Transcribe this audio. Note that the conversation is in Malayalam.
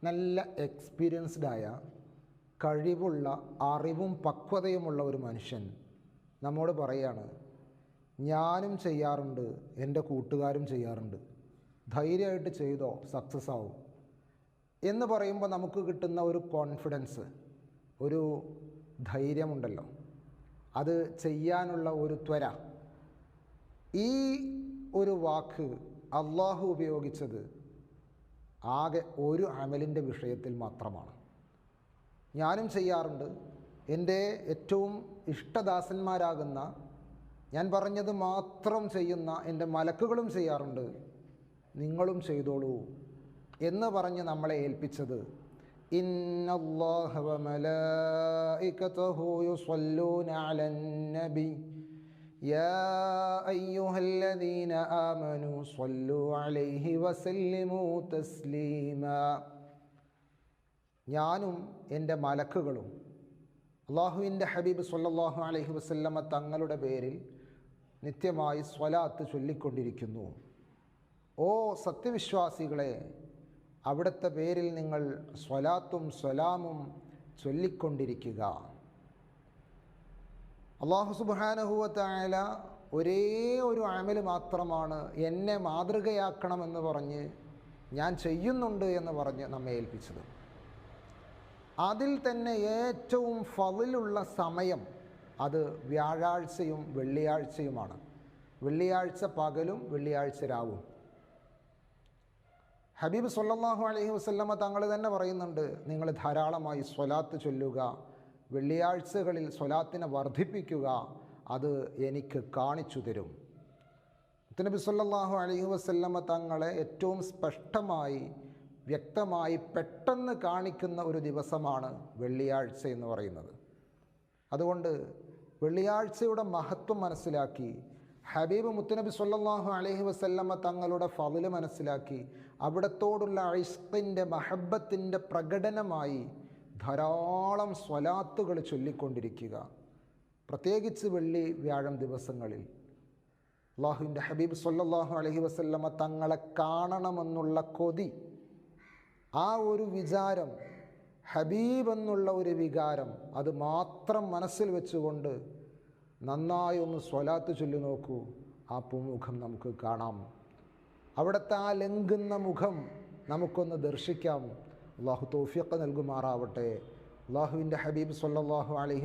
നല്ല എക്സ്പീരിയൻസ്ഡായ കഴിവുള്ള അറിവും പക്വതയുമുള്ള ഒരു മനുഷ്യൻ നമ്മോട് പറയാണ്, ഞാനും ചെയ്യാറുണ്ട്, എൻ്റെ കൂട്ടുകാരും ചെയ്യാറുണ്ട്, ധൈര്യമായിട്ട് ചെയ്തോ, സക്സസ് ആവും എന്ന് പറയുമ്പോൾ നമുക്ക് കിട്ടുന്ന ഒരു കോൺഫിഡൻസ്, ഒരു ധൈര്യമുണ്ടല്ലോ, അത് ചെയ്യാനുള്ള ഒരു ത്വര. ഈ ഒരു വാക്ക് അള്ളാഹു ഉപയോഗിച്ചത് ആകെ ഒരു അമലിൻ്റെ വിഷയത്തിൽ മാത്രമാണ്. ഞാനും ചെയ്യാറുണ്ട്, എൻ്റെ ഏറ്റവും ഇഷ്ടദാസന്മാരാകുന്ന, ഞാൻ പറഞ്ഞത് മാത്രം ചെയ്യുന്ന എൻ്റെ മലക്കുകളും ചെയ്യാറുണ്ട്, നിങ്ങളും ചെയ്തോളൂ എന്ന് പറഞ്ഞ് നമ്മളെ ഏൽപ്പിച്ചത് ഇന്നല്ലാഹ വ മലായികതഹു യുസല്ലൂന അലൻ നബി യാ അയ്യുഹല്ലദീന ആമനൂ സ്വല്ലൂ അലൈഹി വസല്ലിമൂ തസ്ലീമാ. ഞാനും എൻ്റെ മലക്കുകളും അള്ളാഹുവിൻ്റെ ഹബീബ് സ്വല്ലല്ലാഹു അലൈഹി വസല്ലമ തങ്ങളുടെ പേരിൽ നിത്യമായി സ്വലാത്ത് ചൊല്ലിക്കൊണ്ടിരിക്കുന്നു. ഓ സത്യവിശ്വാസികളെ, അവിടുത്തെ പേരിൽ നിങ്ങൾ സ്വലാത്തും സ്വലാമും ചൊല്ലിക്കൊണ്ടിരിക്കുക. അള്ളാഹു സുബ്ഹാനഹു വ തആല ഒരേ ഒരു അമൽ മാത്രമാണ് എന്നെ മാതൃകയാക്കണമെന്ന് പറഞ്ഞ് ഞാൻ ചെയ്യുന്നുണ്ട് എന്ന് പറഞ്ഞ് നമ്മെ ഏൽപ്പിച്ചത്. അതിൽ തന്നെ ഏറ്റവും ഫളിലുള്ള സമയം അത് വ്യാഴാഴ്ചയും വെള്ളിയാഴ്ചയുമാണ്. വെള്ളിയാഴ്ച പകലും വെള്ളിയാഴ്ച രാവും. ഹബീബ് സ്വല്ലല്ലാഹു അലൈഹി വസല്ലമ തങ്ങൾ തന്നെ പറയുന്നുണ്ട്, നിങ്ങൾ ധാരാളമായി സ്വലാത്ത് ചൊല്ലുക, വെള്ളിയാഴ്ചകളിൽ സ്വലാത്തിനെ വർദ്ധിപ്പിക്കുക, അത് എനിക്ക് കാണിച്ചു തരും. നബി സ്വല്ലല്ലാഹു അലൈഹി വസല്ലമ തങ്ങളെ ഏറ്റവും സ്പഷ്ടമായി വ്യക്തമായി പെട്ടെന്ന് കാണിക്കുന്ന ഒരു ദിവസമാണ് വെള്ളിയാഴ്ച എന്ന് പറയുന്നത്. അതുകൊണ്ട് വെള്ളിയാഴ്ചയുടെ മഹത്വം മനസ്സിലാക്കി, ഹബീബ് മുത്തുനബി സ്വല്ലല്ലാഹു അലൈഹി വസല്ലമ തങ്ങളുടെ ഫളില് മനസ്സിലാക്കി, അവിടത്തോടുള്ള ഇഷ്ഖിൻ്റെ മഹബ്ബത്തിൻ്റെ പ്രകടനമായി ധാരാളം സ്വലാത്തുകൾ ചൊല്ലിക്കൊണ്ടിരിക്കുക. പ്രത്യേകിച്ച് വെള്ളി വ്യാഴം ദിവസങ്ങളിൽ അള്ളാഹുവിൻ്റെ ഹബീബ് സ്വല്ലല്ലാഹു അലൈഹി വസല്ലമ തങ്ങളെ കാണണമെന്നുള്ള കൊതി, ആ ഒരു വിചാരം, ഹബീബ് എന്നുള്ള ഒരു വികാരം, അത് മാത്രം മനസ്സിൽ വെച്ചുകൊണ്ട് നന്നായി ഒന്ന് സ്വലാത്ത് ചൊല്ലി നോക്കൂ. ആ പൂമുഖം നമുക്ക് കാണാം, അവിടുത്തെ ആ ലംഘുന്ന മുഖം നമുക്കൊന്ന് ദർശിക്കാം. അള്ളാഹു തൗഫീഖ് നൽകുമാറാവട്ടെ. അള്ളാഹുവിൻ്റെ ഹബീബ് സ്വല്ലല്ലാഹു അലൈഹി